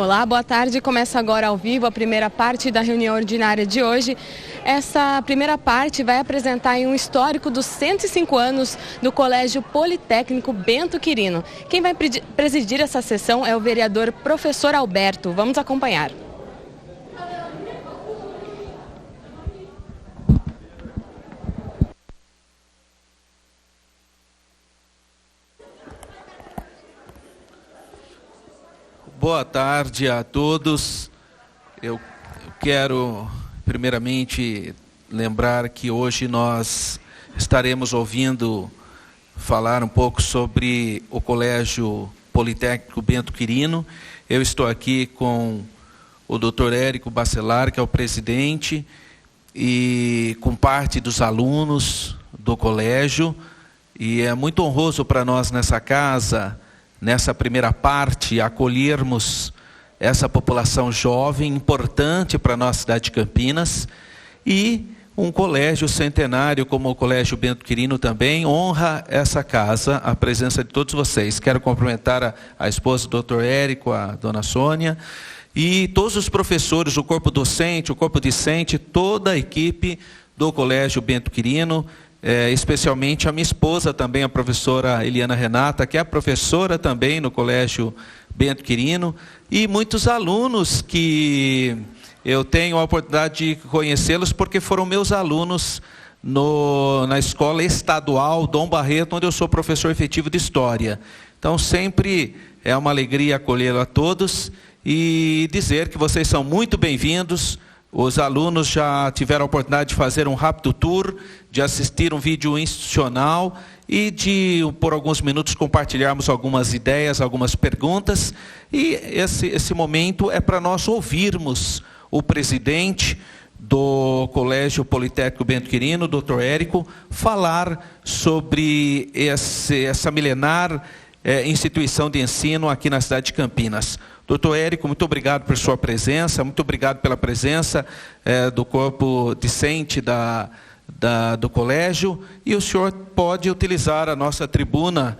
Olá, boa tarde. Começa agora ao vivo a primeira parte da reunião ordinária de hoje. Essa primeira parte vai apresentar um histórico dos 105 anos do Colégio Politécnico Bento Quirino. Quem vai presidir essa sessão é o vereador Professor Alberto. Vamos acompanhar. Boa tarde a todos. Eu quero primeiramente lembrar que hoje nós estaremos ouvindo falar um pouco sobre o Colégio Politécnico Bento Quirino. Eu estou aqui com o Dr. Érico Bacelar, que é o presidente, e com parte dos alunos do colégio. E é muito honroso para nós nessa casa, nessa primeira parte, acolhermos essa população jovem, importante para a nossa cidade de Campinas, e um colégio centenário como o Colégio Bento Quirino também honra essa casa, a presença de todos vocês. Quero cumprimentar a esposa do Dr. Érico, a dona Sônia, e todos os professores, o corpo docente, o corpo discente, toda a equipe do Colégio Bento Quirino, especialmente a minha esposa também, a professora Eliana Renata, que é professora também no Colégio Bento Quirino, e muitos alunos que eu tenho a oportunidade de conhecê-los porque foram meus alunos na Escola Estadual Dom Barreto, onde eu sou professor efetivo de História. Então sempre é uma alegria acolhê-los a todos e dizer que vocês são muito bem-vindos. Os alunos já tiveram a oportunidade de fazer um rápido tour, de assistir um vídeo institucional e de, por alguns minutos, compartilharmos algumas ideias, algumas perguntas. E esse momento é para nós ouvirmos o presidente do Colégio Politécnico Bento Quirino, Dr. Érico, falar sobre essa milenar instituição de ensino aqui na cidade de Campinas. Doutor Érico, muito obrigado por sua presença, muito obrigado pela presença do corpo discente do colégio, e o senhor pode utilizar a nossa tribuna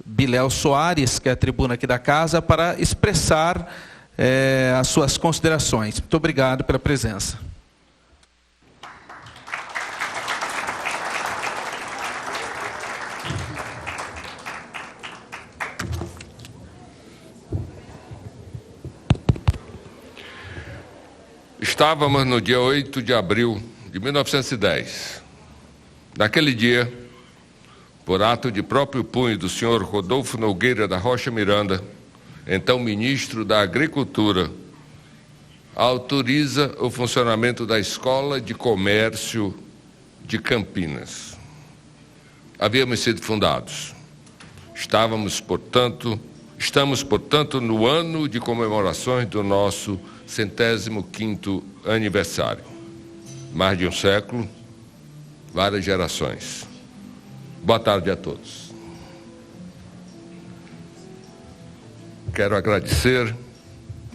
Biléu Soares, que é a tribuna aqui da casa, para expressar as suas considerações. Muito obrigado pela presença. Estávamos no dia 8 de abril de 1910. Naquele dia, por ato de próprio punho do senhor Rodolfo Nogueira da Rocha Miranda, então ministro da Agricultura, autoriza o funcionamento da Escola de Comércio de Campinas. Havíamos sido fundados. Estamos, portanto, no ano de comemorações do nosso 105º aniversário. Mais de um século, várias gerações. Boa tarde a todos. Quero agradecer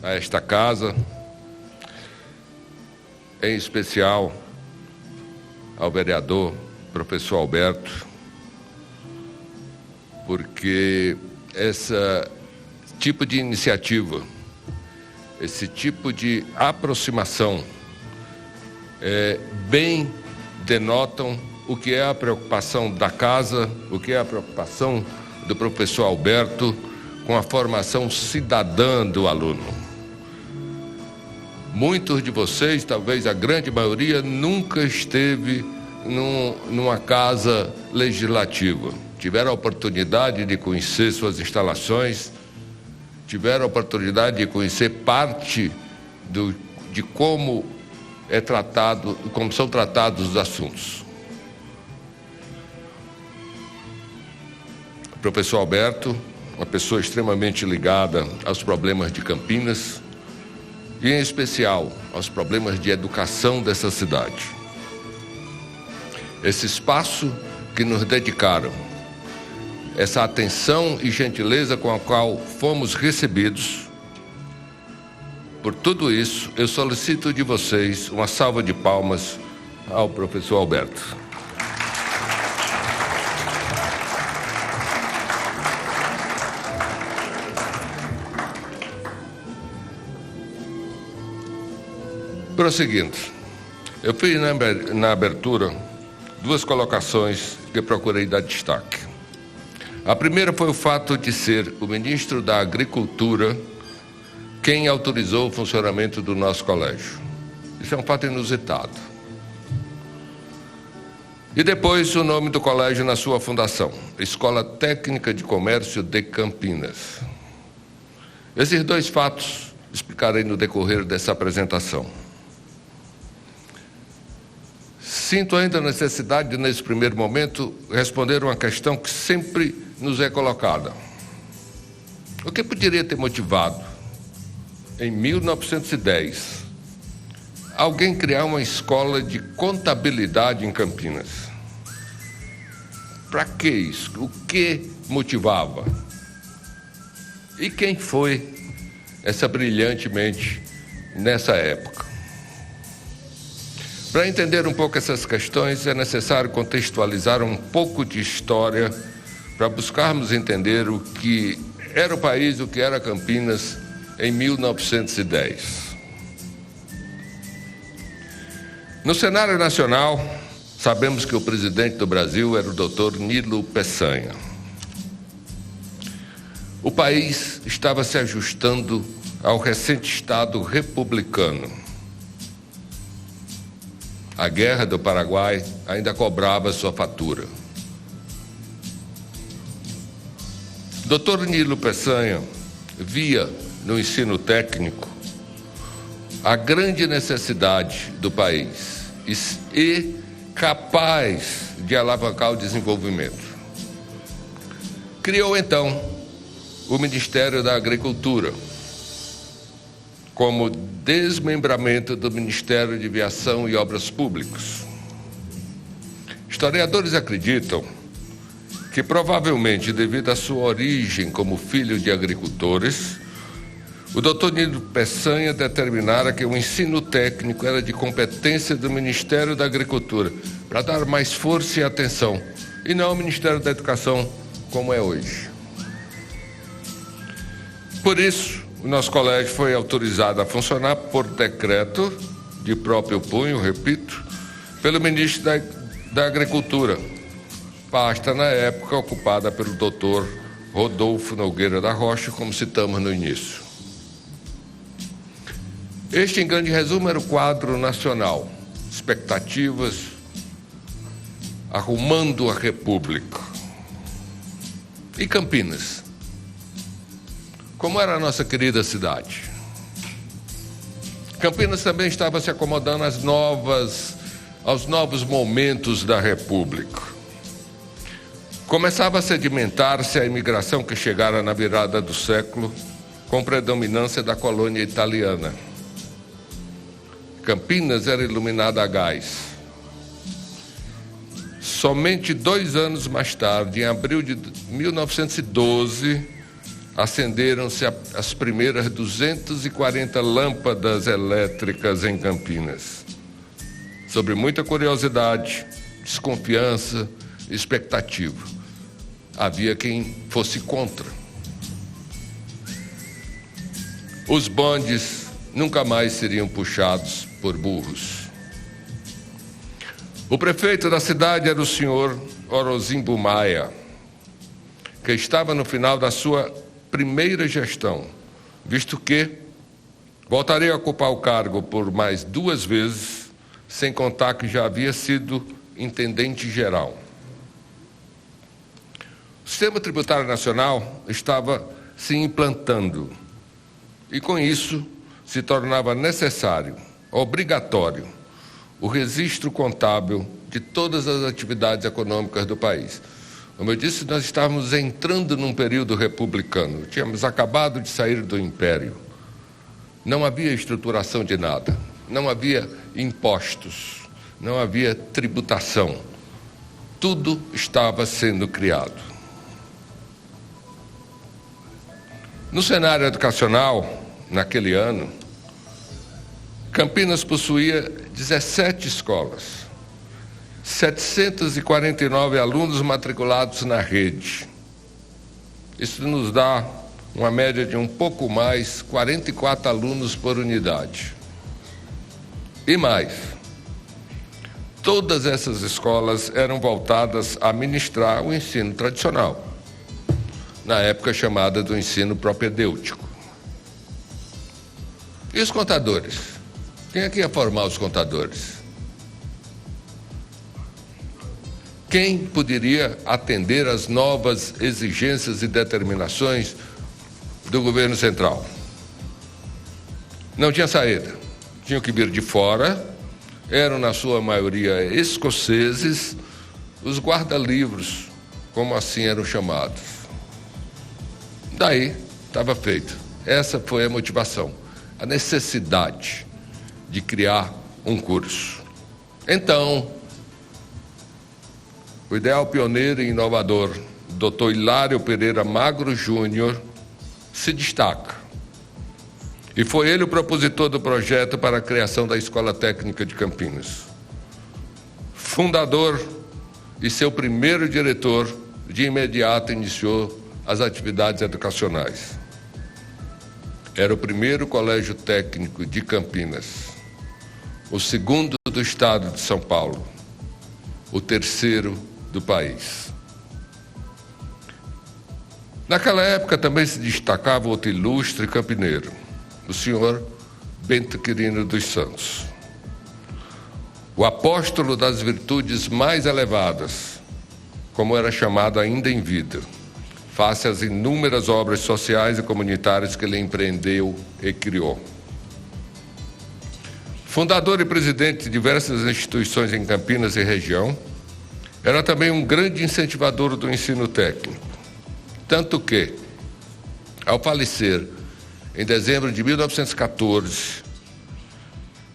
a esta casa, em especial ao vereador professor Alberto, porque esse tipo de iniciativa, esse tipo de aproximação bem denotam o que é a preocupação da casa, o que é a preocupação do professor Alberto com a formação cidadã do aluno. Muitos de vocês, talvez a grande maioria, nunca esteve numa casa legislativa. Tiveram a oportunidade de conhecer suas instalações, tiveram a oportunidade de conhecer parte de como como são tratados os assuntos. O professor Alberto, uma pessoa extremamente ligada aos problemas de Campinas e, em especial, aos problemas de educação dessa cidade. Esse espaço que nos dedicaram, essa atenção e gentileza com a qual fomos recebidos, por tudo isso, eu solicito de vocês uma salva de palmas ao professor Alberto. Prosseguindo, eu fiz na abertura 2 colocações que procurei dar destaque. A primeira foi o fato de ser o ministro da Agricultura quem autorizou o funcionamento do nosso colégio. Isso é um fato inusitado. E depois o nome do colégio na sua fundação, Escola Técnica de Comércio de Campinas. Esses 2 fatos explicarei no decorrer dessa apresentação. Sinto ainda a necessidade de, nesse primeiro momento, responder uma questão que sempre nos é colocada. O que poderia ter motivado, em 1910, alguém criar uma escola de contabilidade em Campinas? Para que isso? O que motivava? E quem foi essa brilhante mente nessa época? Para entender um pouco essas questões, é necessário contextualizar um pouco de história para buscarmos entender o que era o país, o que era Campinas em 1910. No cenário nacional, sabemos que o presidente do Brasil era o Dr. Nilo Peçanha. O país estava se ajustando ao recente Estado republicano. A Guerra do Paraguai ainda cobrava sua fatura. Dr. Nilo Peçanha via no ensino técnico a grande necessidade do país e capaz de alavancar o desenvolvimento. Criou, então, o Ministério da Agricultura, como desmembramento do Ministério de Viação e Obras Públicas. Historiadores acreditam que, provavelmente, devido à sua origem como filho de agricultores, o Dr. Nilo Peçanha determinara que o ensino técnico era de competência do Ministério da Agricultura, para dar mais força e atenção, e não ao Ministério da Educação, como é hoje. Por isso, o nosso colégio foi autorizado a funcionar por decreto de próprio punho, repito, pelo ministro da Agricultura, pasta na época ocupada pelo doutor Rodolfo Nogueira da Rocha, como citamos no início. Este, em grande resumo, era o quadro nacional, expectativas, arrumando a República. E Campinas? Como era a nossa querida cidade? Campinas também estava se acomodando aos novos momentos da República. Começava a sedimentar-se a imigração que chegara na virada do século, com predominância da colônia italiana. Campinas era iluminada a gás. Somente 2 anos mais tarde, em abril de 1912, acenderam-se as primeiras 240 lâmpadas elétricas em Campinas. Sobre muita curiosidade, desconfiança, expectativa. Havia quem fosse contra. Os bondes nunca mais seriam puxados por burros. O prefeito da cidade era o senhor Orozimbo Maia, que estava no final da sua primeira gestão, visto que voltaria a ocupar o cargo por mais 2 vezes, sem contar que já havia sido intendente geral. O sistema tributário nacional estava se implantando e, com isso, se tornava necessário, obrigatório, o registro contábil de todas as atividades econômicas do país. Como eu disse, nós estávamos entrando num período republicano. Tínhamos acabado de sair do Império. Não havia estruturação de nada. Não havia impostos. Não havia tributação. Tudo estava sendo criado. No cenário educacional, naquele ano, Campinas possuía 17 escolas. 749 alunos matriculados na rede. Isso nos dá uma média de um pouco mais, 44 alunos por unidade. E mais, todas essas escolas eram voltadas a ministrar o ensino tradicional, na época chamada do ensino propedêutico. E os contadores? Quem é que ia formar os contadores? Quem poderia atender às novas exigências e determinações do governo central? Não tinha saída. Tinham que vir de fora, eram na sua maioria escoceses, os guarda-livros, como assim eram chamados. Daí estava feito. Essa foi a motivação, a necessidade de criar um curso. Então, o ideal pioneiro e inovador, Dr. Hilário Pereira Magro Júnior, se destaca. E foi ele o propositor do projeto para a criação da Escola Técnica de Campinas. Fundador e seu primeiro diretor, de imediato iniciou as atividades educacionais. Era o primeiro colégio técnico de Campinas, o segundo do estado de São Paulo, o terceiro do país. Naquela época também se destacava outro ilustre campineiro, o senhor Bento Quirino dos Santos, o apóstolo das virtudes mais elevadas, como era chamado ainda em vida, face às inúmeras obras sociais e comunitárias que ele empreendeu e criou. Fundador e presidente de diversas instituições em Campinas e região, era também um grande incentivador do ensino técnico, tanto que, ao falecer em dezembro de 1914,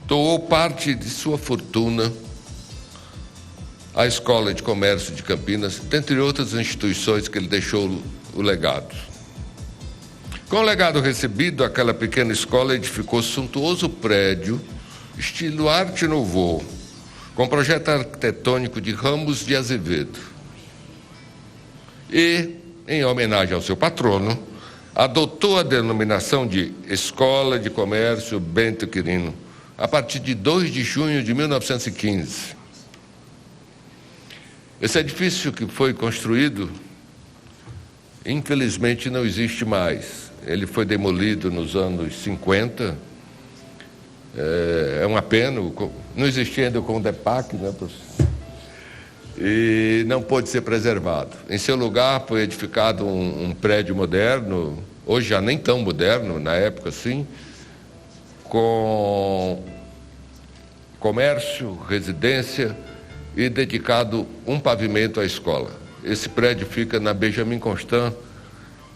doou parte de sua fortuna à Escola de Comércio de Campinas, dentre outras instituições que ele deixou o legado. Com o legado recebido, aquela pequena escola edificou suntuoso prédio, estilo Arte Nouveau, com projeto arquitetônico de Ramos de Azevedo. E, em homenagem ao seu patrono, adotou a denominação de Escola de Comércio Bento Quirino, a partir de 2 de junho de 1915. Esse edifício que foi construído, infelizmente, não existe mais. Ele foi demolido nos anos 50. É uma pena, não existia ainda o Condepac, né, professor? E não pôde ser preservado. Em seu lugar foi edificado um prédio moderno, hoje já nem tão moderno, na época sim, com comércio, residência e dedicado um pavimento à escola. Esse prédio fica na Benjamin Constant,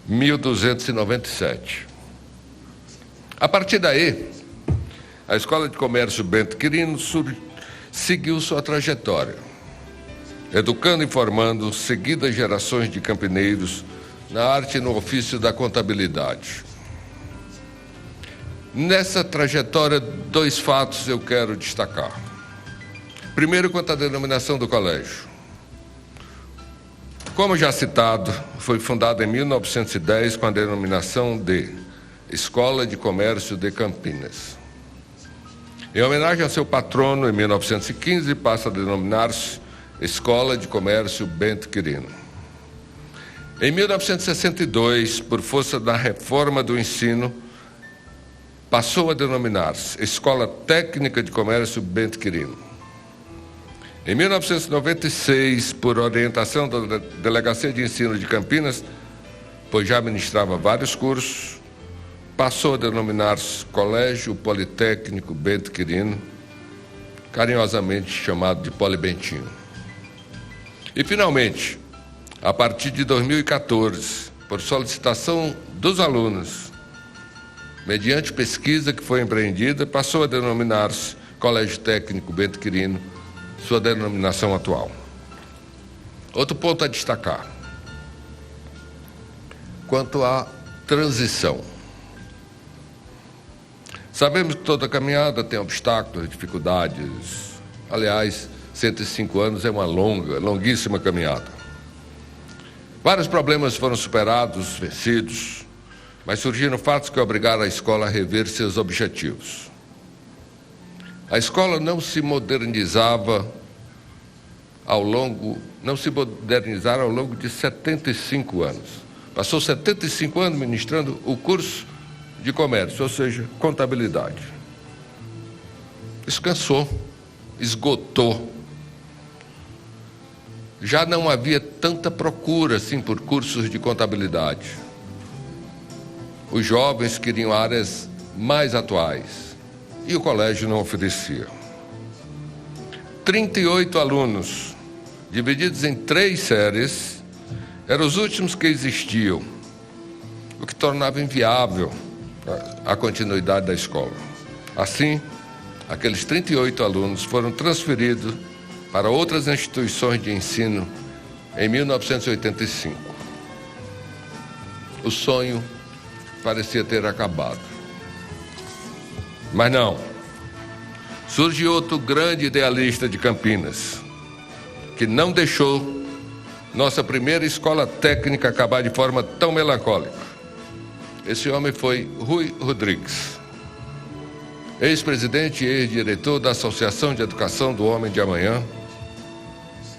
1297. A partir daí, a Escola de Comércio Bento Quirino seguiu sua trajetória, educando e formando seguidas gerações de campineiros na arte e no ofício da contabilidade. Nessa trajetória, 2 fatos eu quero destacar. Primeiro, quanto à denominação do colégio. Como já citado, foi fundado em 1910 com a denominação de Escola de Comércio de Campinas. Em homenagem ao seu patrono, em 1915, passa a denominar-se Escola de Comércio Bento Quirino. Em 1962, por força da reforma do ensino, passou a denominar-se Escola Técnica de Comércio Bento Quirino. Em 1996, por orientação da Delegacia de Ensino de Campinas, pois já ministrava vários cursos, passou a denominar-se Colégio Politécnico Bento Quirino, carinhosamente chamado de Polibentinho. E, finalmente, a partir de 2014, por solicitação dos alunos, mediante pesquisa que foi empreendida, passou a denominar-se Colégio Técnico Bento Quirino, sua denominação atual. Outro ponto a destacar, quanto à transição. Sabemos que toda caminhada tem obstáculos, dificuldades. Aliás, 105 anos é uma longuíssima caminhada. Vários problemas foram superados, vencidos, mas surgiram fatos que obrigaram a escola a rever seus objetivos. A escola não se modernizava ao longo de 75 anos. Passou 75 anos ministrando o curso de comércio, ou seja, contabilidade. Isso cansou, esgotou. Já não havia tanta procura assim por cursos de contabilidade. Os jovens queriam áreas mais atuais e o colégio não oferecia. 38 alunos, divididos em 3 séries, eram os últimos que existiam, o que tornava inviável a continuidade da escola. Assim, aqueles 38 alunos foram transferidos para outras instituições de ensino em 1985. O sonho parecia ter acabado. Mas não. Surge outro grande idealista de Campinas, que não deixou nossa primeira escola técnica acabar de forma tão melancólica. Esse homem foi Rui Rodrigues, ex-presidente e ex-diretor da Associação de Educação do Homem de Amanhã,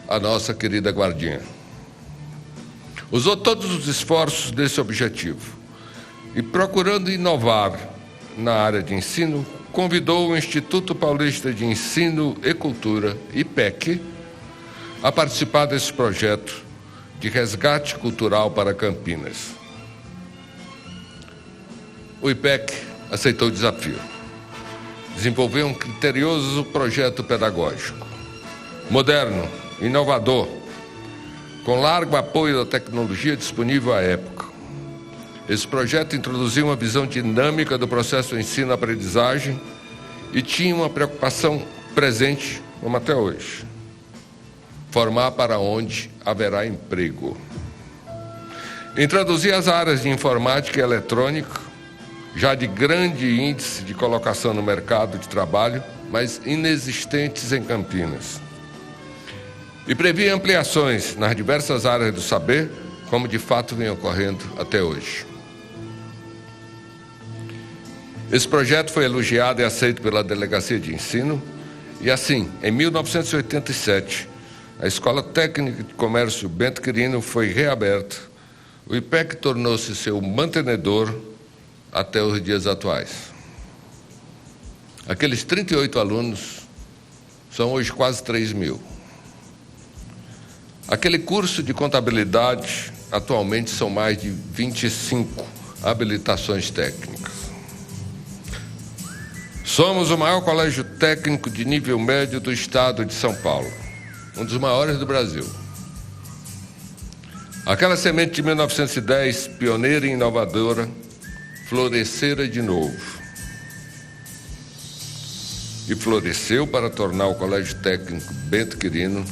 a nossa querida guardinha. Usou todos os esforços desse objetivo e, procurando inovar na área de ensino, convidou o Instituto Paulista de Ensino e Cultura, IPEC, a participar desse projeto de resgate cultural para Campinas. O IPEC aceitou o desafio. Desenvolveu um criterioso projeto pedagógico, moderno, inovador, com largo apoio da tecnologia disponível à época. Esse projeto introduziu uma visão dinâmica do processo de ensino-aprendizagem e tinha uma preocupação presente, como até hoje: formar para onde haverá emprego. Introduzir as áreas de informática e eletrônica, já de grande índice de colocação no mercado de trabalho, mas inexistentes em Campinas. E previa ampliações nas diversas áreas do saber, como de fato vem ocorrendo até hoje. Esse projeto foi elogiado e aceito pela Delegacia de Ensino, e assim, em 1987, a Escola Técnica de Comércio Bento Quirino foi reaberta. O IPEC tornou-se seu mantenedor até os dias atuais. Aqueles 38 alunos são hoje quase 3 mil. Aquele curso de contabilidade, atualmente são mais de 25 habilitações técnicas. Somos o maior colégio técnico de nível médio do estado de São Paulo, um dos maiores do Brasil. Aquela semente de 1910, pioneira e inovadora, florescera de novo. E floresceu para tornar o Colégio Técnico Bento Quirino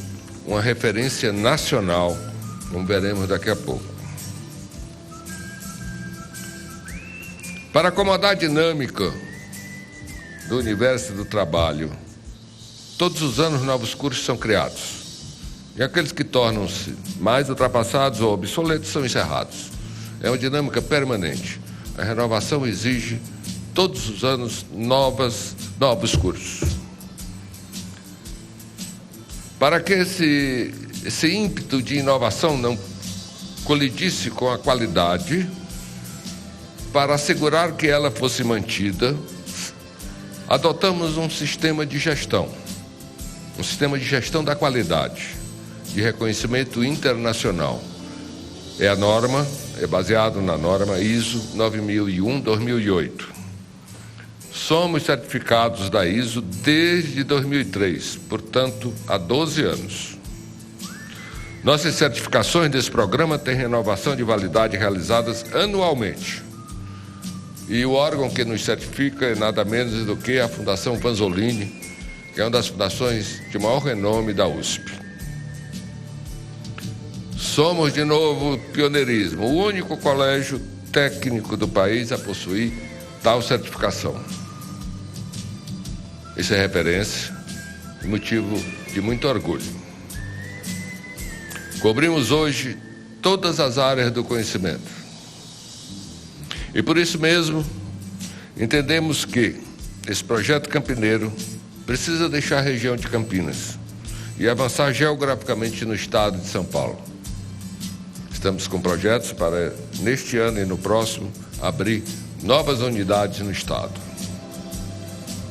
uma referência nacional, como veremos daqui a pouco. Para acomodar a dinâmica do universo do trabalho, todos os anos novos cursos são criados. E aqueles que tornam-se mais ultrapassados ou obsoletos são encerrados. É uma dinâmica permanente. A renovação exige, todos os anos, novos cursos. Para que esse ímpeto de inovação não colidisse com a qualidade, para assegurar que ela fosse mantida, adotamos um sistema de gestão da qualidade, de reconhecimento internacional. É baseado na norma ISO 9001-2008. Somos certificados da ISO desde 2003, portanto, há 12 anos. Nossas certificações desse programa têm renovação de validade realizadas anualmente. E o órgão que nos certifica é nada menos do que a Fundação Vanzolini, que é uma das fundações de maior renome da USP. Somos, de novo, pioneirismo, o único colégio técnico do país a possuir tal certificação. Isso é referência e motivo de muito orgulho. Cobrimos hoje todas as áreas do conhecimento. E por isso mesmo, entendemos que esse projeto campineiro precisa deixar a região de Campinas e avançar geograficamente no estado de São Paulo. Estamos com projetos para, neste ano e no próximo, abrir novas unidades no estado.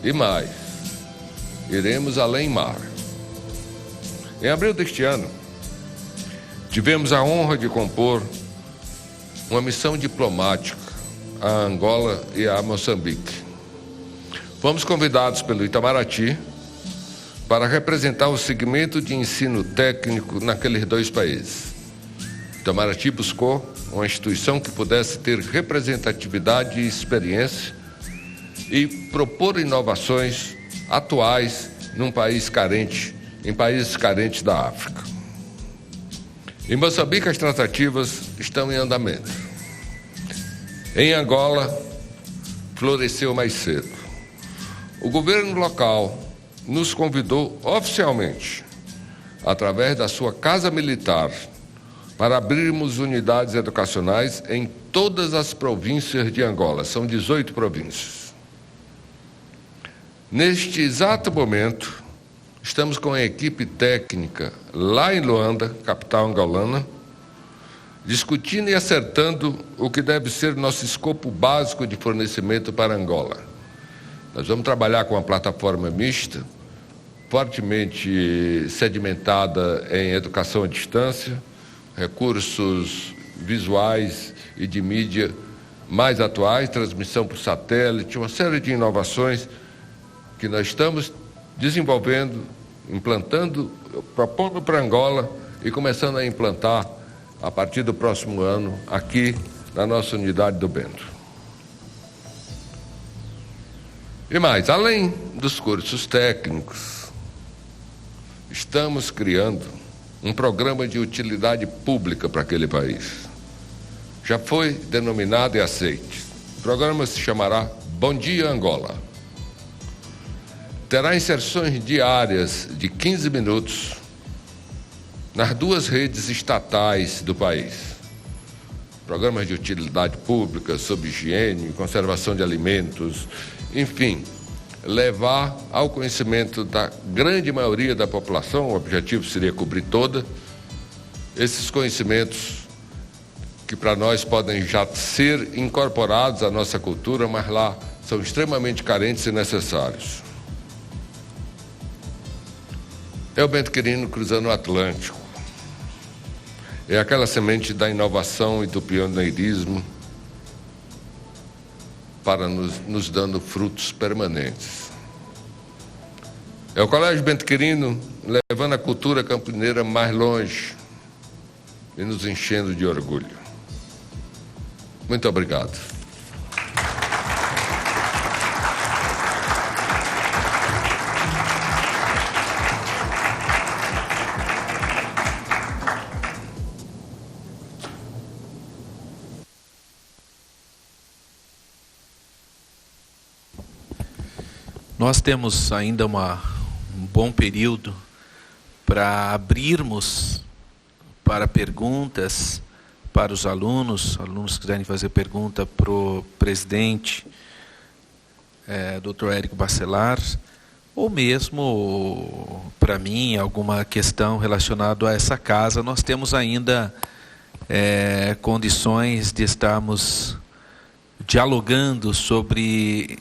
E mais, iremos além mar. Em abril deste ano, tivemos a honra de compor uma missão diplomática a Angola e a Moçambique. Fomos convidados pelo Itamaraty para representar o segmento de ensino técnico naqueles dois países. O Itamaraty buscou uma instituição que pudesse ter representatividade e experiência e propor inovações atuais em países carentes da África. Em Moçambique, as tratativas estão em andamento. Em Angola, floresceu mais cedo. O governo local nos convidou oficialmente, através da sua Casa Militar, para abrirmos unidades educacionais em todas as províncias de Angola. São 18 províncias. Neste exato momento, estamos com a equipe técnica lá em Luanda, capital angolana, discutindo e acertando o que deve ser nosso escopo básico de fornecimento para Angola. Nós vamos trabalhar com uma plataforma mista, fortemente sedimentada em educação à distância, recursos visuais e de mídia mais atuais, transmissão por satélite, uma série de inovações que nós estamos desenvolvendo, implantando, propondo para Angola e começando a implantar a partir do próximo ano aqui na nossa unidade do Bento. E mais, além dos cursos técnicos, estamos criando um programa de utilidade pública para aquele país. Já foi denominado e aceito. O programa se chamará Bom Dia Angola. Terá inserções diárias de 15 minutos nas duas redes estatais do país. Programas de utilidade pública sobre higiene, conservação de alimentos, enfim, levar ao conhecimento da grande maioria da população, o objetivo seria cobrir toda, esses conhecimentos que para nós podem já ser incorporados à nossa cultura, mas lá são extremamente carentes e necessários. É o Bento Quirino cruzando o Atlântico. É aquela semente da inovação e do pioneirismo para nos dando frutos permanentes. É o Colégio Bento Quirino levando a cultura campineira mais longe e nos enchendo de orgulho. Muito obrigado. Nós temos ainda um bom período para abrirmos para perguntas para os alunos que quiserem fazer pergunta para o presidente, Dr. Érico Bacelar, ou mesmo para mim, alguma questão relacionada a essa casa. Nós temos ainda condições de estarmos dialogando sobre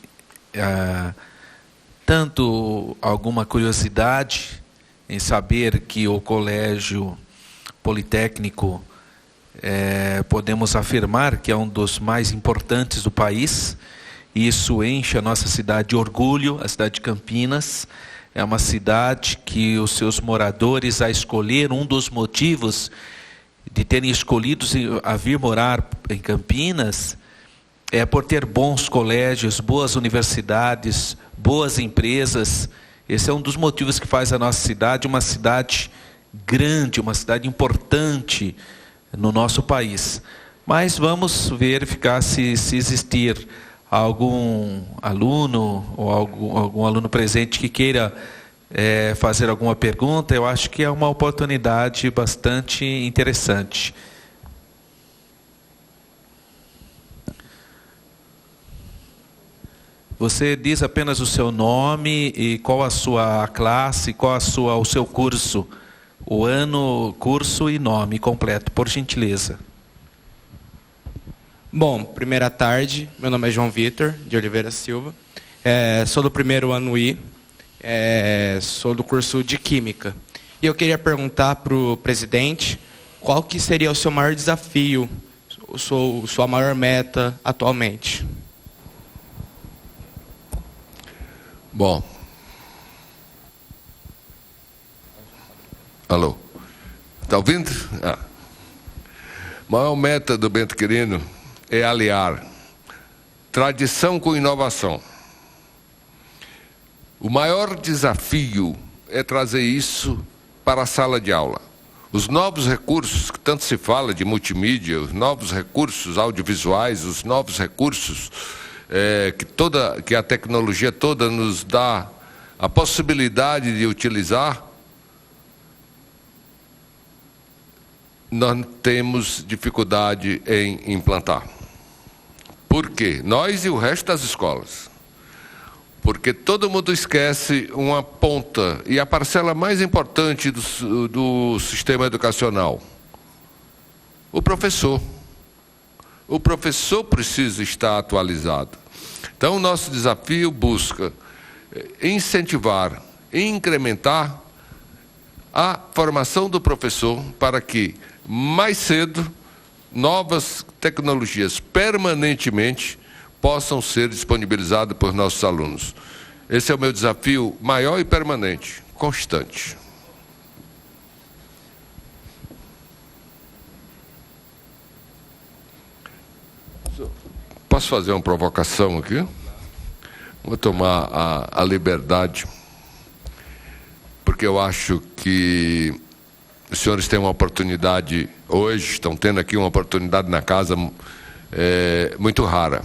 tanto alguma curiosidade em saber que o Colégio Politécnico, podemos afirmar que é um dos mais importantes do país, e isso enche a nossa cidade de orgulho. A cidade de Campinas é uma cidade que os seus moradores a escolheram, um dos motivos de terem escolhido a vir morar em Campinas é por ter bons colégios, boas universidades, boas empresas. Esse é um dos motivos que faz a nossa cidade uma cidade grande, uma cidade importante no nosso país. Mas vamos verificar se existir algum aluno ou algum aluno presente que queira fazer alguma pergunta. Eu acho que é uma oportunidade bastante interessante. Você diz apenas o seu nome e qual a sua classe, qual o seu curso, o ano, curso e nome completo, por gentileza. Bom, primeira tarde, meu nome é João Vitor de Oliveira Silva, sou do primeiro ano I, sou do curso de Química. E eu queria perguntar para o presidente qual que seria o seu maior desafio, sua maior meta atualmente. Bom. Alô? Está ouvindo? A maior meta do Bento Quirino é aliar tradição com inovação. O maior desafio é trazer isso para a sala de aula. Os novos recursos, que tanto se fala de multimídia, os novos recursos audiovisuais, os novos recursos que a tecnologia toda nos dá a possibilidade de utilizar, nós temos dificuldade em implantar. Por quê? Nós e o resto das escolas. Porque todo mundo esquece uma ponta e a parcela mais importante do sistema educacional. O professor. O professor precisa estar atualizado. Então, o nosso desafio busca incentivar e incrementar a formação do professor para que, mais cedo, novas tecnologias permanentemente possam ser disponibilizadas por nossos alunos. Esse é o meu desafio maior e permanente, constante. Posso fazer uma provocação aqui? Vou tomar a liberdade, porque eu acho que os senhores têm uma oportunidade hoje, estão tendo aqui uma oportunidade na casa muito rara.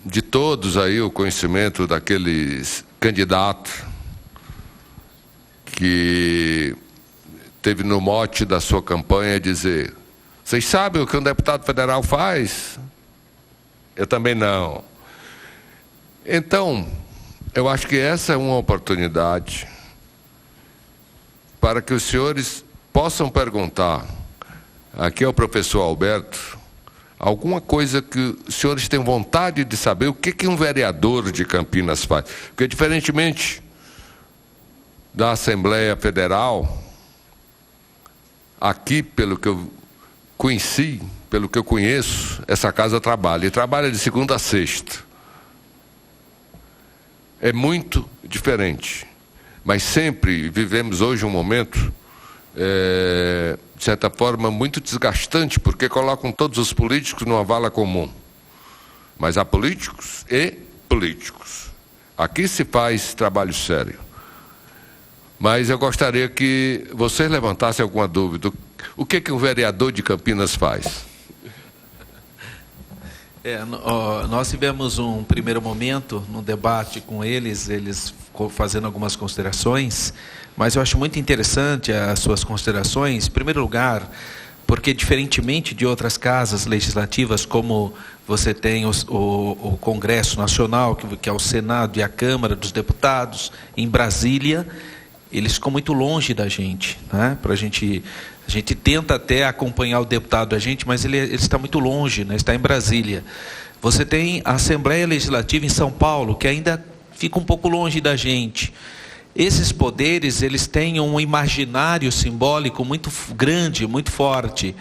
De todos aí o conhecimento daqueles candidatos que teve no mote da sua campanha dizer: vocês sabem o que um deputado federal faz? Eu também não. Então, eu acho que essa é uma oportunidade para que os senhores possam perguntar aqui ao professor Alberto alguma coisa que os senhores têm vontade de saber, o que um vereador de Campinas faz. Porque, diferentemente da Assembleia Federal, aqui, pelo que eu conheci, pelo que eu conheço, essa casa trabalha. E trabalha de segunda a sexta. É muito diferente. Mas sempre vivemos hoje um momento, de certa forma, muito desgastante, porque colocam todos os políticos numa vala comum. Mas há políticos e políticos. Aqui se faz trabalho sério. Mas eu gostaria que vocês levantassem alguma dúvida. O que um vereador de Campinas faz? Nós tivemos um primeiro momento no debate com eles fazendo algumas considerações, mas eu acho muito interessante as suas considerações. Em primeiro lugar, porque diferentemente de outras casas legislativas, como você tem o Congresso Nacional, que é o Senado e a Câmara dos Deputados, em Brasília, eles ficam muito longe da gente, né? A gente tenta até acompanhar o deputado mas ele está muito longe, né? Está em Brasília. Você tem a Assembleia Legislativa em São Paulo, que ainda fica um pouco longe da gente. Esses poderes, eles têm um imaginário simbólico muito grande, muito forte.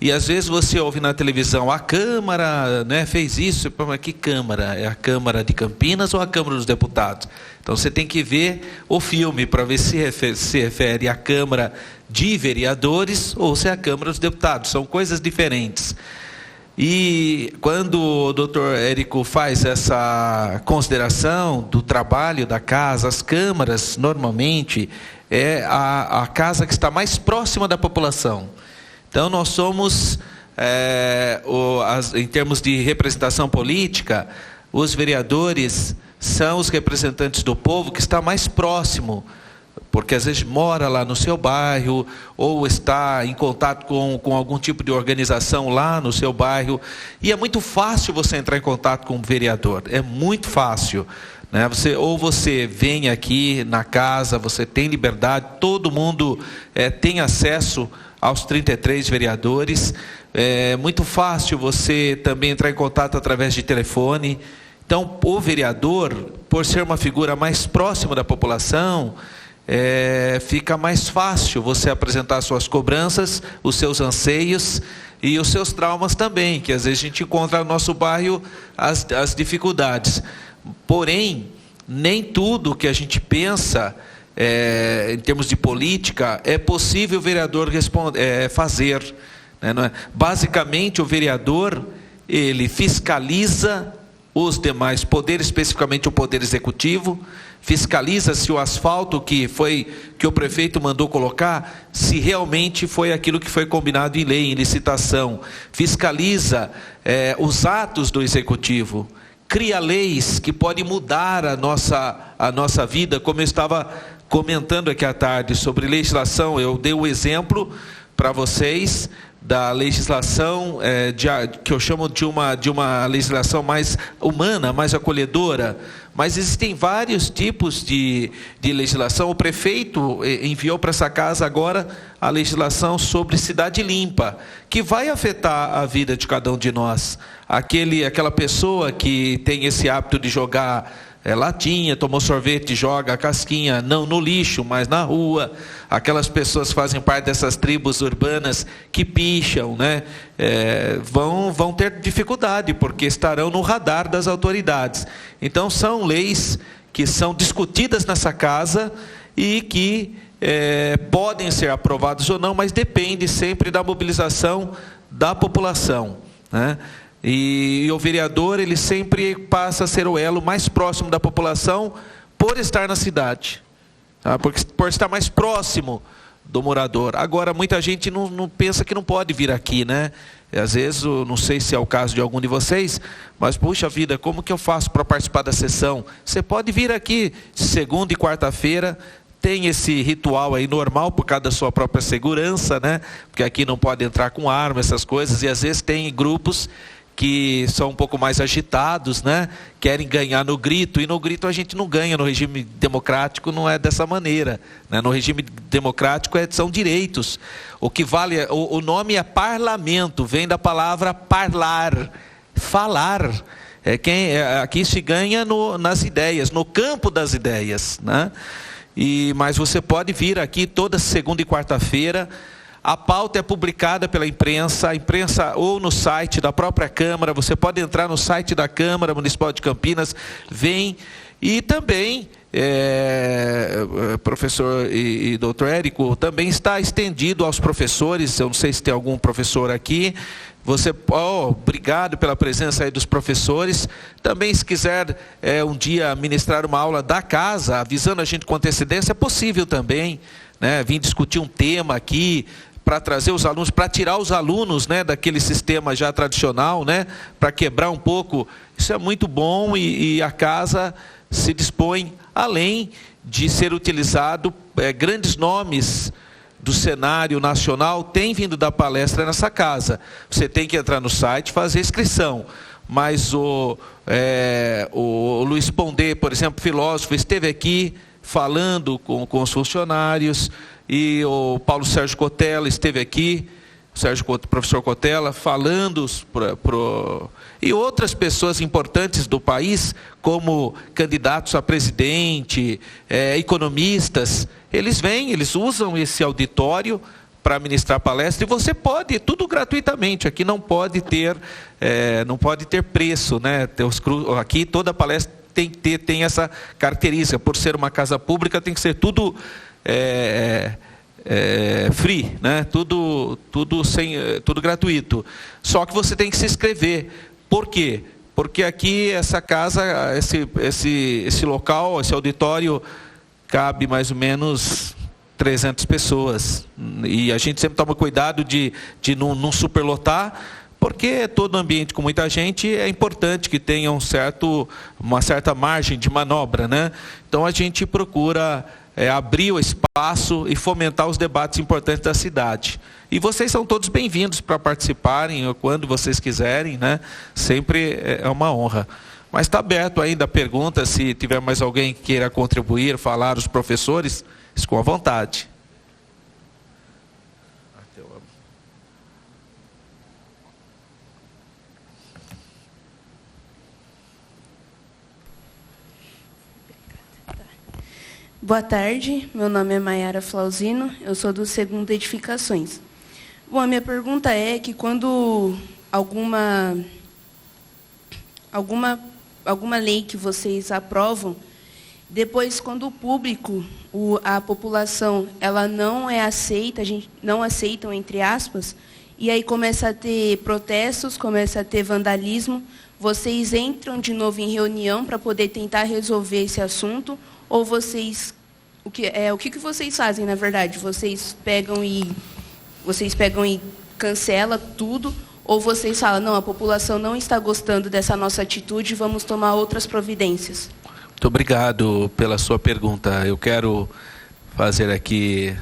E às vezes você ouve na televisão, a Câmara, né, fez isso. Mas que Câmara? É a Câmara de Campinas ou a Câmara dos Deputados? Então você tem que ver o filme para ver se refere à Câmara de Vereadores ou se é a Câmara dos Deputados. São coisas diferentes. E quando o doutor Érico faz essa consideração do trabalho da casa, as câmaras, normalmente, é a casa que está mais próxima da população. Então, nós somos, em termos de representação política, os vereadores são os representantes do povo que está mais próximo porque às vezes mora lá no seu bairro, ou está em contato com algum tipo de organização lá no seu bairro, e é muito fácil você entrar em contato com o vereador, é muito fácil, né? Você vem aqui na casa, você tem liberdade, todo mundo tem acesso aos 33 vereadores, é muito fácil você também entrar em contato através de telefone. Então, o vereador, por ser uma figura mais próxima da população, fica mais fácil você apresentar suas cobranças, os seus anseios e os seus traumas também, que às vezes a gente encontra no nosso bairro as dificuldades. Porém, nem tudo que a gente pensa em termos de política é possível o vereador fazer, né? Não é? Basicamente, o vereador, ele fiscaliza os demais poderes, especificamente o poder executivo, fiscaliza se o asfalto que o prefeito mandou colocar, se realmente foi aquilo que foi combinado em lei, em licitação, fiscaliza os atos do executivo, cria leis que podem mudar a nossa vida, como eu estava comentando aqui à tarde sobre legislação. Eu dei um exemplo para vocês da legislação que eu chamo de uma legislação mais humana, mais acolhedora, mas existem vários tipos de legislação. O prefeito enviou para essa casa agora a legislação sobre cidade limpa, que vai afetar a vida de cada um de nós. Aquela pessoa que tem esse hábito de jogar latinha, tomou sorvete, joga a casquinha, não no lixo, mas na rua. Aquelas pessoas que fazem parte dessas tribos urbanas que picham, né? Vão ter dificuldade, porque estarão no radar das autoridades. Então, são leis que são discutidas nessa casa e que podem ser aprovadas ou não, mas depende sempre da mobilização da população, né? E o vereador, ele sempre passa a ser o elo mais próximo da população por estar na cidade, tá? Por estar mais próximo do morador. Agora, muita gente não pensa que não pode vir aqui, né? Às vezes, eu não sei se é o caso de algum de vocês, mas, puxa vida, como que eu faço para participar da sessão? Você pode vir aqui segunda e quarta-feira, tem esse ritual aí normal por causa da sua própria segurança, né? Porque aqui não pode entrar com arma, essas coisas, e às vezes tem grupos que são um pouco mais agitados, né? Querem ganhar no grito, e no grito a gente não ganha. No regime democrático não é dessa maneira, né? No regime democrático são direitos. O que vale, o nome é parlamento, vem da palavra parlar, falar. Aqui se ganha nas ideias, no campo das ideias, né? Mas você pode vir aqui toda segunda e quarta-feira. A pauta é publicada pela imprensa, a imprensa ou no site da própria Câmara. Você pode entrar no site da Câmara Municipal de Campinas, vem. E também, professor e doutor Érico, também está estendido aos professores. Eu não sei se tem algum professor aqui. Obrigado pela presença aí dos professores. Também, se quiser um dia ministrar uma aula da casa, avisando a gente com antecedência, é possível também, né? Vim discutir um tema aqui, para trazer os alunos, para tirar os alunos, né, daquele sistema já tradicional, né, para quebrar um pouco. Isso é muito bom, e a casa se dispõe, além de ser utilizado, grandes nomes do cenário nacional têm vindo dar palestra nessa casa. Você tem que entrar no site, fazer inscrição. Mas o Luiz Pondé, por exemplo, filósofo, esteve aqui falando com os funcionários, e o Paulo Sérgio Cotella esteve aqui, professor Cotella, falando e outras pessoas importantes do país, como candidatos a presidente, economistas. Eles vêm, eles usam esse auditório para ministrar palestra, e você pode, tudo gratuitamente. Aqui não pode ter preço, né? Aqui toda palestra tem essa característica, por ser uma casa pública, tem que ser tudo free, né? Tudo gratuito. Só que você tem que se inscrever. Por quê? Porque aqui essa casa, esse local, esse auditório, cabe mais ou menos 300 pessoas. E a gente sempre toma cuidado de não superlotar, porque todo ambiente com muita gente é importante que tenha uma certa margem de manobra, né? Então a gente procura abrir o espaço e fomentar os debates importantes da cidade. E vocês são todos bem-vindos para participarem quando vocês quiserem, né? Sempre é uma honra. Mas está aberto ainda a pergunta, se tiver mais alguém que queira contribuir, falar, os professores, com a vontade. Boa tarde, meu nome é Maiara Flauzino, eu sou do Segundo Edificações. Bom, a minha pergunta é que quando alguma lei que vocês aprovam, depois quando o público, a população, ela não é aceita, a gente não aceitam, entre aspas, e aí começa a ter protestos, começa a ter vandalismo, vocês entram de novo em reunião para poder tentar resolver esse assunto, ou vocês, o que vocês fazem, na verdade? Vocês pegam e cancelam tudo, ou vocês falam, não, a população não está gostando dessa nossa atitude, vamos tomar outras providências? Muito obrigado pela sua pergunta. Eu quero fazer aqui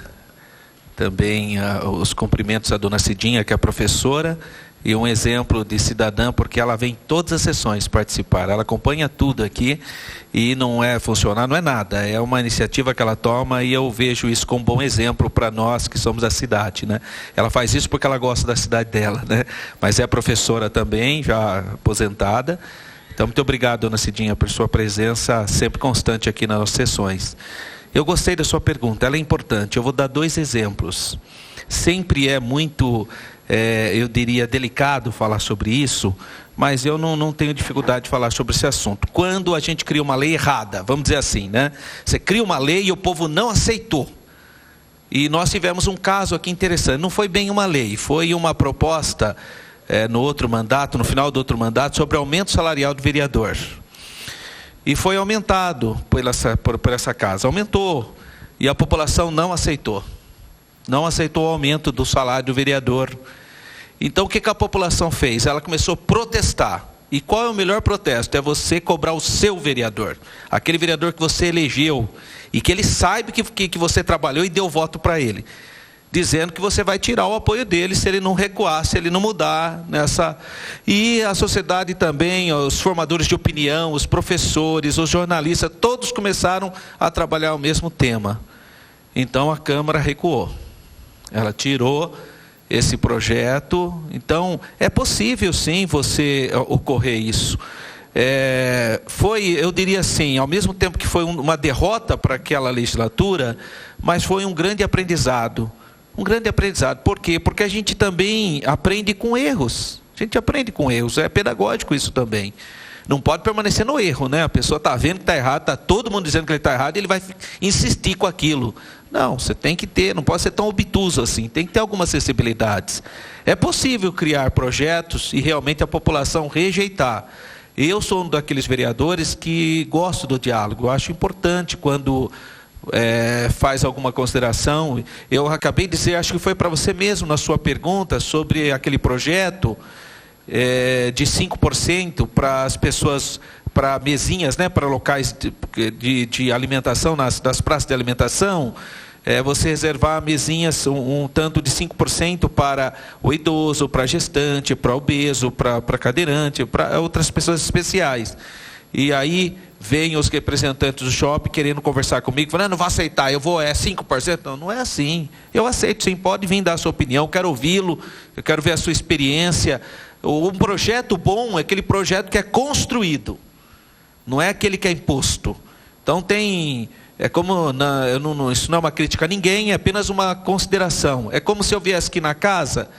também os cumprimentos à dona Cidinha, que é a professora, e um exemplo de cidadã, porque ela vem em todas as sessões participar, ela acompanha tudo aqui, e não é funcionar, não é nada, é uma iniciativa que ela toma, e eu vejo isso como um bom exemplo para nós que somos da cidade, né? Ela faz isso porque ela gosta da cidade dela, né? Mas é professora também, já aposentada. Então, muito obrigado, dona Cidinha, por sua presença sempre constante aqui nas nossas sessões. Eu gostei da sua pergunta, ela é importante. Eu vou dar 2 exemplos. Sempre é muito, eu diria, delicado falar sobre isso, mas eu não tenho dificuldade de falar sobre esse assunto. Quando a gente cria uma lei errada, vamos dizer assim, né? Você cria uma lei e o povo não aceitou. E nós tivemos um caso aqui interessante. Não foi bem uma lei, foi uma proposta no outro mandato, no final do outro mandato, sobre aumento salarial do vereador. E foi aumentado por essa casa. Aumentou. E a população não aceitou. Não aceitou o aumento do salário do vereador. Então o que a população fez? Ela começou a protestar. E qual é o melhor protesto? É você cobrar o seu vereador. Aquele vereador que você elegeu. E que ele saiba que você trabalhou e deu voto para ele. Dizendo que você vai tirar o apoio dele se ele não recuar, se ele não mudar nessa. E a sociedade também, os formadores de opinião, os professores, os jornalistas, todos começaram a trabalhar o mesmo tema. Então a Câmara recuou. Ela tirou esse projeto. Então é possível sim você ocorrer isso. Eu diria assim, ao mesmo tempo que foi uma derrota para aquela legislatura, mas foi um grande aprendizado. Um grande aprendizado. Por quê? Porque a gente também aprende com erros. A gente aprende com erros. É pedagógico isso também. Não pode permanecer no erro, né? A pessoa está vendo que está errado, está todo mundo dizendo que ele está errado, e ele vai insistir com aquilo. Não, você tem que ter, não pode ser tão obtuso assim, tem que ter algumas sensibilidades. É possível criar projetos e realmente a população rejeitar. Eu sou um daqueles vereadores que gosto do diálogo. Eu acho importante quando faz alguma consideração. Eu acabei de dizer, acho que foi para você mesmo na sua pergunta sobre aquele projeto de 5% para as pessoas, para mesinhas, né, para locais de alimentação, nas praças de alimentação, você reservar mesinhas, um tanto de 5% para o idoso, para a gestante, para o obeso, para cadeirante, para outras pessoas especiais. E aí vem os representantes do shopping querendo conversar comigo, falando, não vou aceitar, eu vou, 5%? Não é assim. Eu aceito sim, pode vir dar a sua opinião, quero ouvi-lo, eu quero ver a sua experiência. Um projeto bom é aquele projeto que é construído, não é aquele que é imposto. Então isso não é uma crítica a ninguém, é apenas uma consideração. É como se eu viesse aqui na casa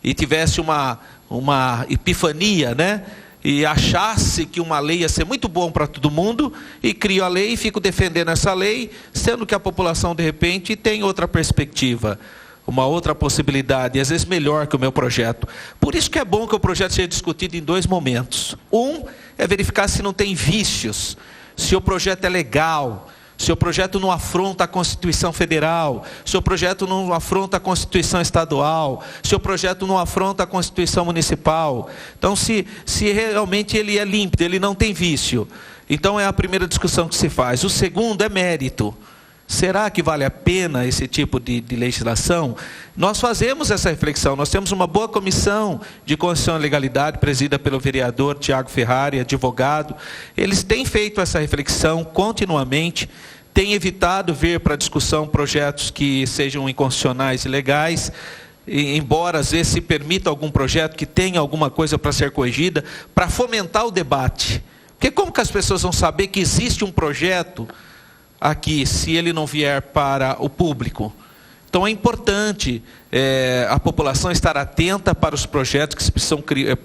e tivesse uma epifania, né? E achasse que uma lei ia ser muito bom para todo mundo, e crio a lei e fico defendendo essa lei, sendo que a população, de repente, tem outra perspectiva, uma outra possibilidade, e às vezes melhor que o meu projeto. Por isso que é bom que o projeto seja discutido em 2 momentos. Um é verificar se não tem vícios, se o projeto é legal, seu projeto não afronta a Constituição Federal, seu projeto não afronta a Constituição Estadual, seu projeto não afronta a Constituição Municipal. Então, se realmente ele é límpido, ele não tem vício, então é a primeira discussão que se faz. O segundo é mérito. Será que vale a pena esse tipo de legislação? Nós fazemos essa reflexão, nós temos uma boa comissão de Constituição e Legalidade, presidida pelo vereador Tiago Ferrari, advogado. Eles têm feito essa reflexão continuamente, têm evitado ver para discussão projetos que sejam inconstitucionais e ilegais, embora às vezes se permita algum projeto que tenha alguma coisa para ser corrigida, para fomentar o debate. Porque como que as pessoas vão saber que existe um projeto aqui, se ele não vier para o público? Então é importante a população estar atenta para os projetos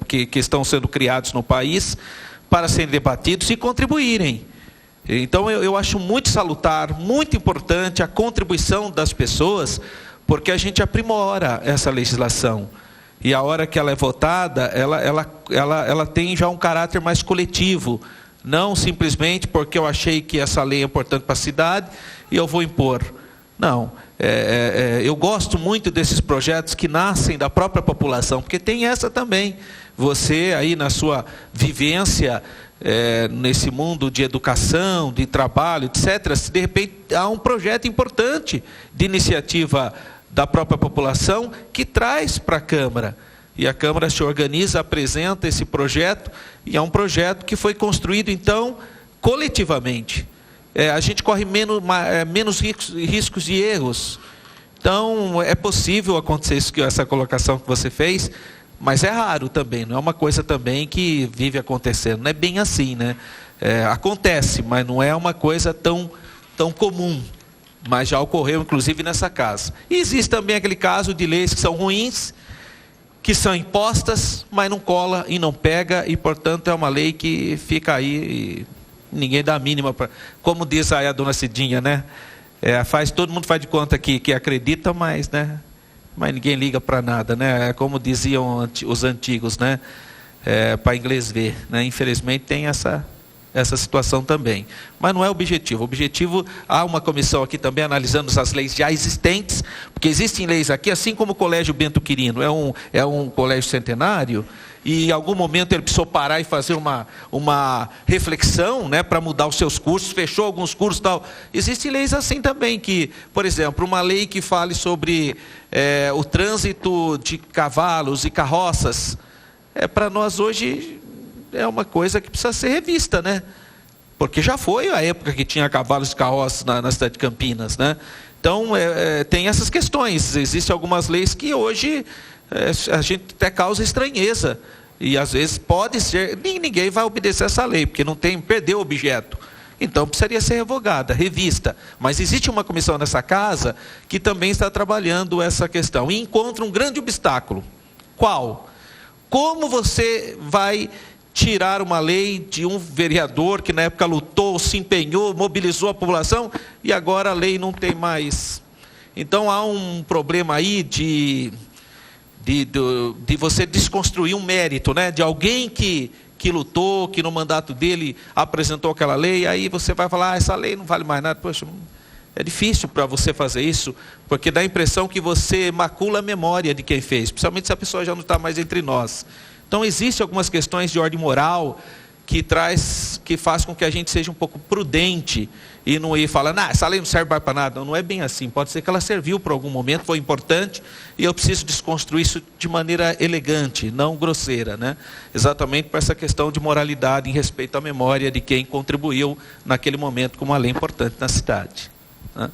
que estão sendo criados no país, para serem debatidos e contribuírem. Então eu acho muito salutar, muito importante a contribuição das pessoas, porque a gente aprimora essa legislação. E a hora que ela é votada, ela tem já um caráter mais coletivo. Não simplesmente porque eu achei que essa lei é importante para a cidade e eu vou impor. Não, eu gosto muito desses projetos que nascem da própria população, porque tem essa também. Você aí na sua vivência, nesse mundo de educação, de trabalho, etc., se de repente há um projeto importante de iniciativa da própria população que traz para a Câmara. E a Câmara se organiza, apresenta esse projeto, e é um projeto que foi construído, então, coletivamente. A gente corre menos riscos de erros. Então, é possível acontecer isso, essa colocação que você fez, mas é raro também, não é uma coisa também que vive acontecendo. Não é bem assim, né? Acontece, mas não é uma coisa tão comum. Mas já ocorreu, inclusive, nessa casa. E existe também aquele caso de leis que são ruins, que são impostas, mas não cola e não pega, e portanto é uma lei que fica aí e ninguém dá a mínima para. Como diz aí a dona Cidinha, né? Todo mundo faz de conta que acredita, mas ninguém liga para nada, né? Como diziam os antigos, né? Para inglês ver, né? Infelizmente tem essa situação também. Mas não é o objetivo. O objetivo, há uma comissão aqui também analisando as leis já existentes, porque existem leis aqui, assim como o Colégio Bento Quirino, é um colégio centenário, e em algum momento ele precisou parar e fazer uma reflexão, né, para mudar os seus cursos, fechou alguns cursos e tal. Existem leis assim também, que, por exemplo, uma lei que fale sobre o trânsito de cavalos e carroças, para nós hoje é uma coisa que precisa ser revista, né? Porque já foi a época que tinha cavalos e carroças na cidade de Campinas, né? Então, tem essas questões. Existem algumas leis que hoje a gente até causa estranheza. E às vezes pode ser, ninguém vai obedecer essa lei, porque perdeu o objeto. Então precisaria ser revogada, revista. Mas existe uma comissão nessa casa que também está trabalhando essa questão. E encontra um grande obstáculo. Qual? Como você vai tirar uma lei de um vereador que na época lutou, se empenhou, mobilizou a população, e agora a lei não tem mais? Então há um problema aí de você desconstruir um mérito, né? De alguém que lutou, que no mandato dele apresentou aquela lei, aí você vai falar, essa lei não vale mais nada. Poxa, é difícil para você fazer isso, porque dá a impressão que você macula a memória de quem fez, principalmente se a pessoa já não está mais entre nós. Então existem algumas questões de ordem moral que faz com que a gente seja um pouco prudente e não ir falando, essa lei não serve mais para nada. Não é bem assim. Pode ser que ela serviu por algum momento, foi importante, e eu preciso desconstruir isso de maneira elegante, não grosseira, né? Exatamente para essa questão de moralidade em respeito à memória de quem contribuiu naquele momento com uma lei importante na cidade, né?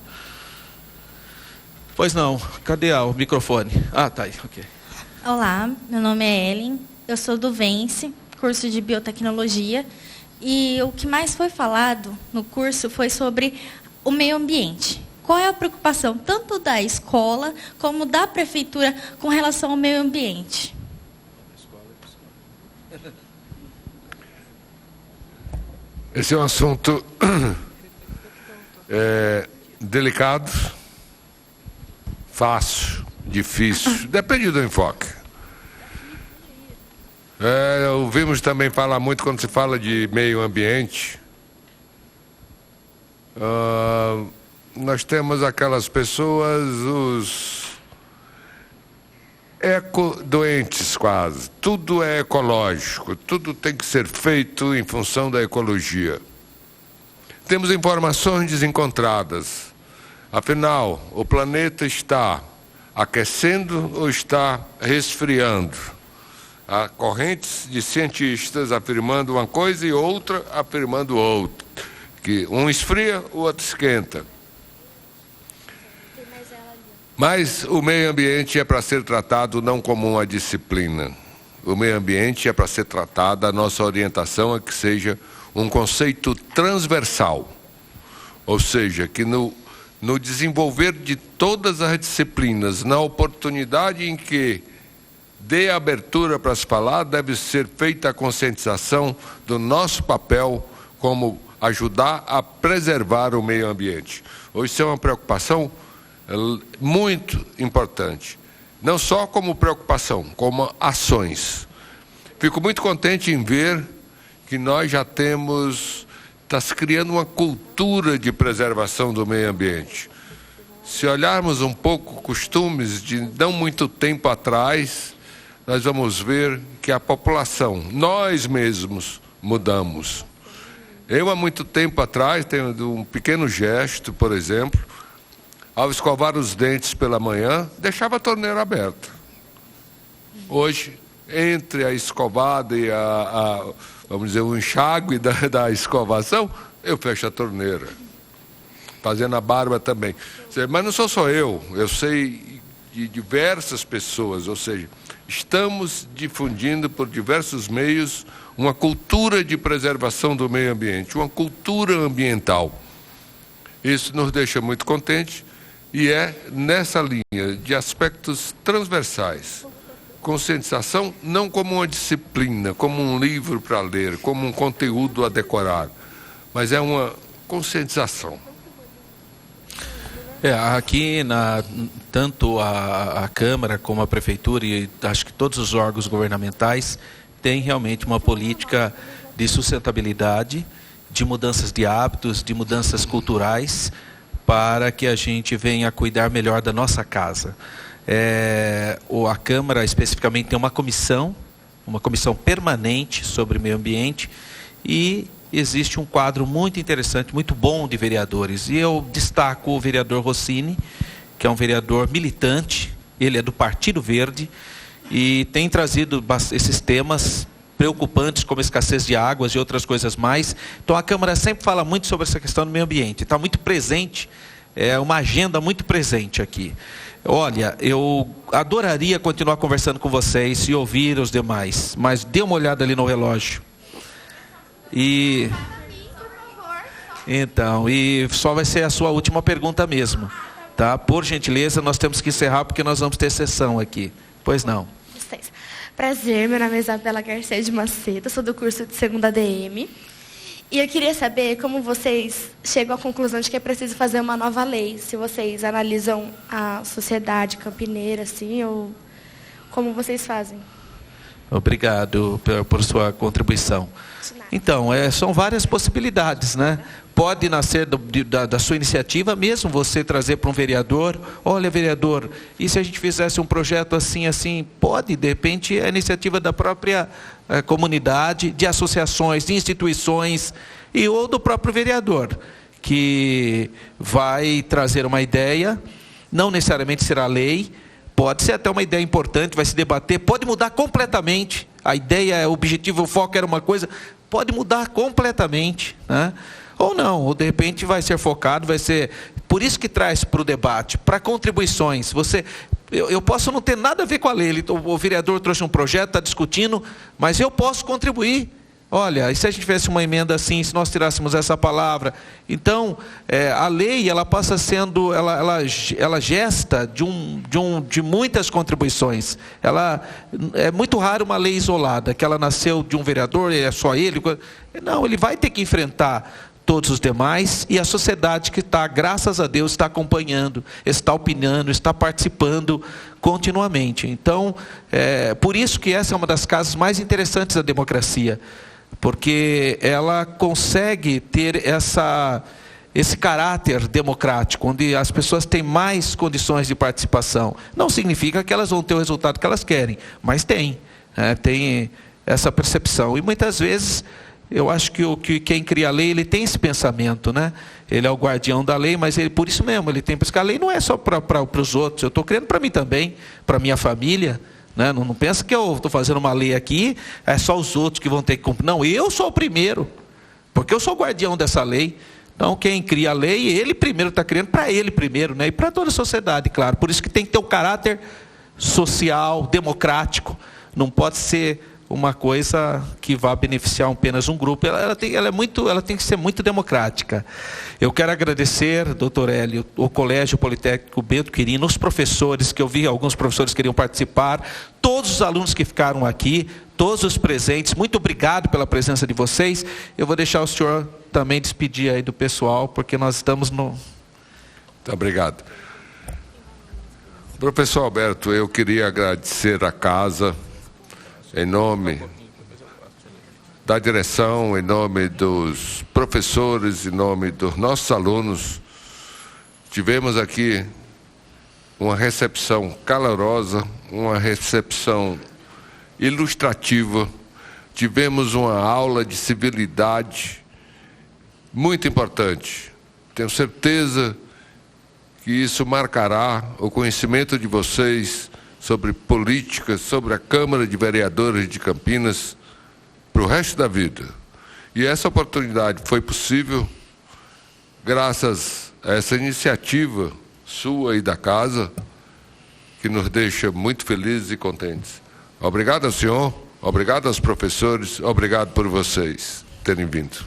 Pois não, cadê o microfone? Tá aí, ok. Olá, meu nome é Ellen, eu sou do Vence, curso de biotecnologia, e o que mais foi falado no curso foi sobre o meio ambiente. Qual é a preocupação tanto da escola como da prefeitura com relação ao meio ambiente? Esse é um assunto delicado, fácil, difícil, depende do enfoque. Ouvimos também falar muito quando se fala de meio ambiente, Nós temos aquelas pessoas, os ecodoentes quase. Tudo é ecológico, tudo tem que ser feito em função da ecologia. Temos informações desencontradas. Afinal, o planeta está aquecendo ou está resfriando? Há correntes de cientistas afirmando uma coisa e outra afirmando outra. Que um esfria, o outro esquenta. Mas o meio ambiente é para ser tratado não como uma disciplina. O meio ambiente é para ser tratado, a nossa orientação é que seja um conceito transversal. Ou seja, que no desenvolver de todas as disciplinas, na oportunidade em que dê abertura para se falar, deve ser feita a conscientização do nosso papel como ajudar a preservar o meio ambiente. Hoje isso é uma preocupação muito importante, não só como preocupação, como ações. Fico muito contente em ver que nós já está se criando uma cultura de preservação do meio ambiente. Se olharmos um pouco costumes de não muito tempo atrás, nós vamos ver que a população, nós mesmos, mudamos. Eu, há muito tempo atrás, tenho um pequeno gesto, por exemplo, ao escovar os dentes pela manhã, deixava a torneira aberta. Hoje, entre a escovada e vamos dizer, o enxágue da escovação, eu fecho a torneira. Fazendo a barba também. Mas não sou só eu sei de diversas pessoas, ou seja, estamos difundindo por diversos meios uma cultura de preservação do meio ambiente, uma cultura ambiental. Isso nos deixa muito contentes e é nessa linha de aspectos transversais. Conscientização não como uma disciplina, como um livro para ler, como um conteúdo a decorar, mas é uma conscientização. Aqui, tanto a Câmara como a Prefeitura e acho que todos os órgãos governamentais têm realmente uma política de sustentabilidade, de mudanças de hábitos, de mudanças culturais, para que a gente venha cuidar melhor da nossa casa. A Câmara especificamente tem uma comissão permanente sobre meio ambiente e existe um quadro muito interessante, muito bom de vereadores. E eu destaco o vereador Rossini, que é um vereador militante, ele é do Partido Verde e tem trazido esses temas preocupantes como a escassez de águas e outras coisas mais. Então a Câmara sempre fala muito sobre essa questão do meio ambiente, está muito presente, é uma agenda muito presente aqui. Olha, eu adoraria continuar conversando com vocês e ouvir os demais, mas dê uma olhada ali no relógio. Então, só vai ser a sua última pergunta mesmo, tá? Por gentileza, nós temos que encerrar porque nós vamos ter sessão aqui. Pois não. Prazer, meu nome é Isabela Garcia de Macedo, sou do curso de segunda ADM. E eu queria saber como vocês chegam à conclusão de que é preciso fazer uma nova lei. Se vocês analisam a sociedade campineira, assim, ou como vocês fazem. Obrigado por sua contribuição. Então, são várias possibilidades, né? Pode nascer da sua iniciativa mesmo, você trazer para um vereador, olha vereador, e se a gente fizesse um projeto assim, assim, pode, de repente, a iniciativa da própria comunidade, de associações, de instituições, ou do próprio vereador, que vai trazer uma ideia, não necessariamente será lei, pode ser até uma ideia importante, vai se debater, pode mudar completamente, a ideia, o objetivo, o foco era uma coisa, pode mudar completamente, né? Ou não, ou de repente vai ser focado, vai ser... Por isso que traz para o debate, para contribuições. Eu posso não ter nada a ver com a lei, o vereador trouxe um projeto, está discutindo, mas eu posso contribuir. Olha, e se a gente tivesse uma emenda assim, se nós tirássemos essa palavra? Então, a lei, ela passa sendo, ela gesta de muitas contribuições. É muito raro uma lei isolada, que ela nasceu de um vereador, é só ele. Não, ele vai ter que enfrentar todos os demais, e a sociedade que está, graças a Deus, está acompanhando, está opinando, está participando continuamente. Então, por isso que essa é uma das casas mais interessantes da democracia, porque ela consegue ter esse caráter democrático, onde as pessoas têm mais condições de participação. Não significa que elas vão ter o resultado que elas querem, mas tem essa percepção. E muitas vezes, eu acho que quem cria a lei, ele tem esse pensamento, né? Ele é o guardião da lei, mas ele, por isso mesmo, ele tem, porque a lei não é só para os outros, eu estou criando para mim também, para a minha família, né? Não pensa que eu estou fazendo uma lei aqui, é só os outros que vão ter que cumprir. Não, eu sou o primeiro, porque eu sou o guardião dessa lei. Então, quem cria a lei, ele primeiro está criando para ele primeiro, né? E para toda a sociedade, claro. Por isso que tem que ter um caráter social, democrático. Não pode ser uma coisa que vá beneficiar apenas um grupo. Ela tem que ser muito democrática. Eu quero agradecer, doutor Hélio, o Colégio Politécnico Bento Quirino, os professores, que eu vi, alguns professores queriam participar, todos os alunos que ficaram aqui, todos os presentes, muito obrigado pela presença de vocês. Eu vou deixar o senhor também despedir aí do pessoal, porque nós estamos no... Muito obrigado. Professor Alberto, eu queria agradecer à casa, em nome da direção, em nome dos professores, em nome dos nossos alunos. Tivemos aqui uma recepção calorosa, uma recepção ilustrativa, tivemos uma aula de civilidade muito importante. Tenho certeza que isso marcará o conhecimento de vocês sobre política, sobre a Câmara de Vereadores de Campinas, para o resto da vida. E essa oportunidade foi possível graças a essa iniciativa sua e da casa, que nos deixa muito felizes e contentes. Obrigado ao senhor, obrigado aos professores, obrigado por vocês terem vindo.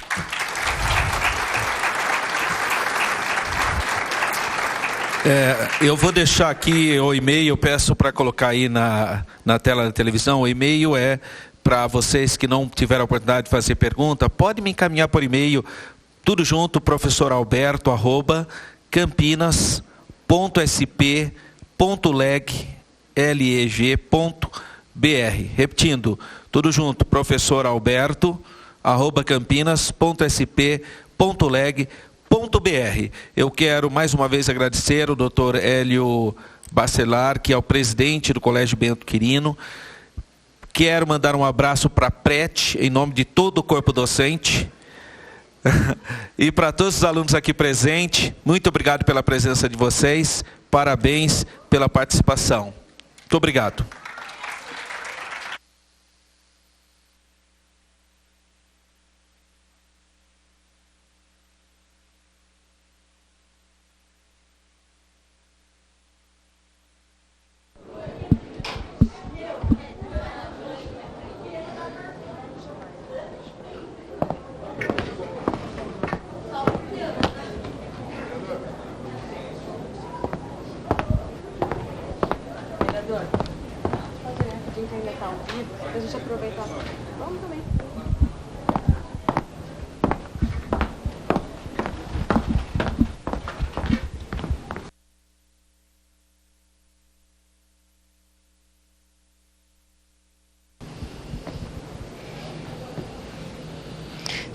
Eu vou deixar aqui o e-mail, eu peço para colocar aí na tela da televisão. O e-mail é para vocês que não tiveram a oportunidade de fazer pergunta, pode me encaminhar por e-mail, tudo junto, professoralberto@campinas.sp.leg.br. Repetindo, tudo junto, professoralberto@campinas.sp.leg.br. Eu quero mais uma vez agradecer o Dr. Hélio Bacelar, que é o presidente do Colégio Bento Quirino. Quero mandar um abraço para a PRET, em nome de todo o corpo docente. E para todos os alunos aqui presentes, muito obrigado pela presença de vocês. Parabéns pela participação. Muito obrigado. A gente aproveitar. Vamos também.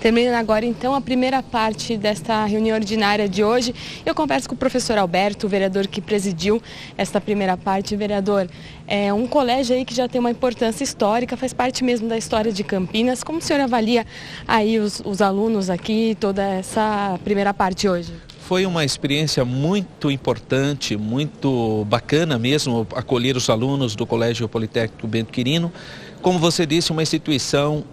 Terminando agora, então, a primeira parte desta reunião ordinária de hoje. Eu converso com o professor Alberto, o vereador que presidiu esta primeira parte. Vereador, é um colégio aí que já tem uma importância histórica, faz parte mesmo da história de Campinas. Como o senhor avalia aí os alunos aqui, toda essa primeira parte hoje? Foi uma experiência muito importante, muito bacana mesmo, acolher os alunos do Colégio Politécnico Bento Quirino. Como você disse, uma instituição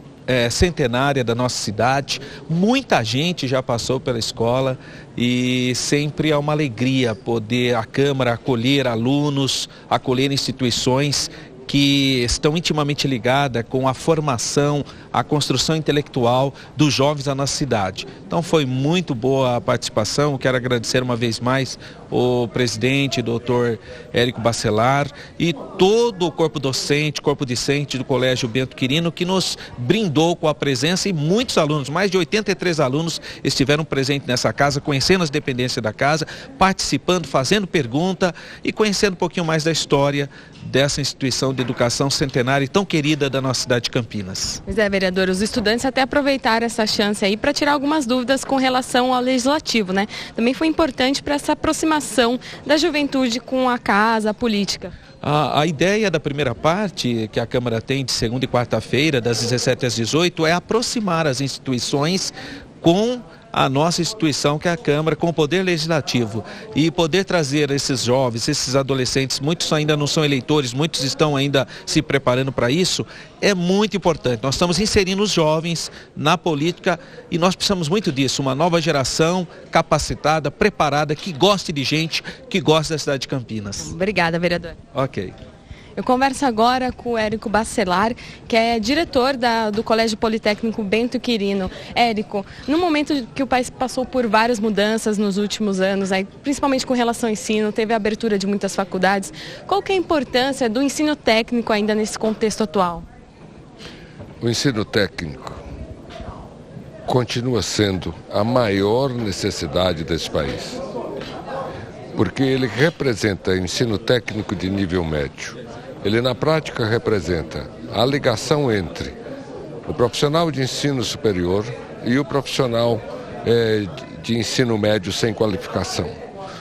centenária da nossa cidade, muita gente já passou pela escola e sempre é uma alegria poder a Câmara acolher alunos, acolher instituições que estão intimamente ligadas com a formação, a construção intelectual dos jovens da nossa cidade. Então foi muito boa a participação, quero agradecer uma vez mais o presidente, doutor Érico Bacelar, e todo o corpo docente, corpo discente do Colégio Bento Quirino, que nos brindou com a presença, e muitos alunos, mais de 83 alunos estiveram presentes nessa casa, conhecendo as dependências da casa, participando, fazendo pergunta e conhecendo um pouquinho mais da história dessa instituição de de educação centenária e tão querida da nossa cidade de Campinas. Pois é, vereador, os estudantes até aproveitaram essa chance aí para tirar algumas dúvidas com relação ao legislativo, né? Também foi importante para essa aproximação da juventude com a casa, a política. A ideia da primeira parte, que a Câmara tem de segunda e quarta-feira, das 17 às 18, é aproximar as instituições com a nossa instituição, que é a Câmara, com o Poder Legislativo, e poder trazer esses jovens, esses adolescentes, muitos ainda não são eleitores, muitos estão ainda se preparando para isso, é muito importante. Nós estamos inserindo os jovens na política e nós precisamos muito disso, uma nova geração capacitada, preparada, que goste de gente, que goste da cidade de Campinas. Obrigada, vereador. Ok. Eu converso agora com o Érico Bacelar, que é diretor do Colégio Politécnico Bento Quirino. Érico, no momento que o país passou por várias mudanças nos últimos anos, aí, principalmente com relação ao ensino, teve a abertura de muitas faculdades, qual que é a importância do ensino técnico ainda nesse contexto atual? O ensino técnico continua sendo a maior necessidade desse país, porque ele representa ensino técnico de nível médio. Ele, na prática, representa a ligação entre o profissional de ensino superior e o profissional de ensino médio sem qualificação.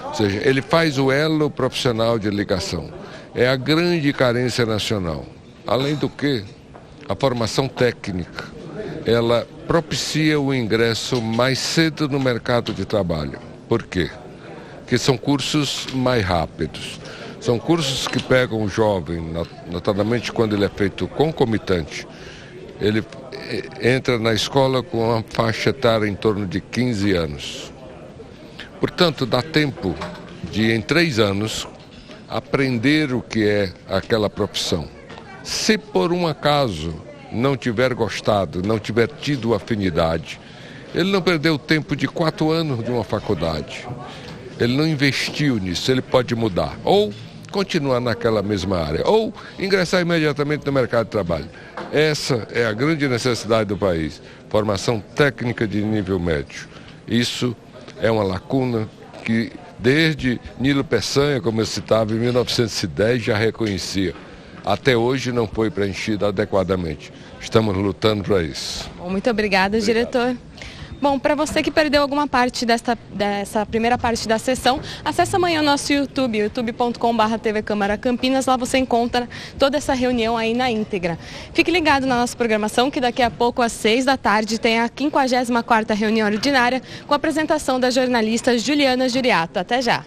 Ou seja, ele faz o elo profissional de ligação. É a grande carência nacional. Além do que, a formação técnica, ela propicia o ingresso mais cedo no mercado de trabalho. Por quê? Porque são cursos mais rápidos. São cursos que pegam o jovem, notadamente quando ele é feito concomitante. Ele entra na escola com uma faixa etária em torno de 15 anos. Portanto, dá tempo de, em 3 anos, aprender o que é aquela profissão. Se por um acaso não tiver gostado, não tiver tido afinidade, ele não perdeu o tempo de 4 anos de uma faculdade. Ele não investiu nisso, ele pode mudar. Ou continuar naquela mesma área, ou ingressar imediatamente no mercado de trabalho. Essa é a grande necessidade do país, formação técnica de nível médio. Isso é uma lacuna que desde Nilo Peçanha, como eu citava, em 1910 já reconhecia. Até hoje não foi preenchida adequadamente. Estamos lutando para isso. Bom, muito obrigada, diretor. Bom, para você que perdeu alguma parte dessa primeira parte da sessão, acesse amanhã o nosso YouTube, youtube.com/TV Câmara Campinas. Lá você encontra toda essa reunião aí na íntegra. Fique ligado na nossa programação, que daqui a pouco, às 6 da tarde, tem a 54ª reunião ordinária com a apresentação da jornalista Juliana Juriato. Até já!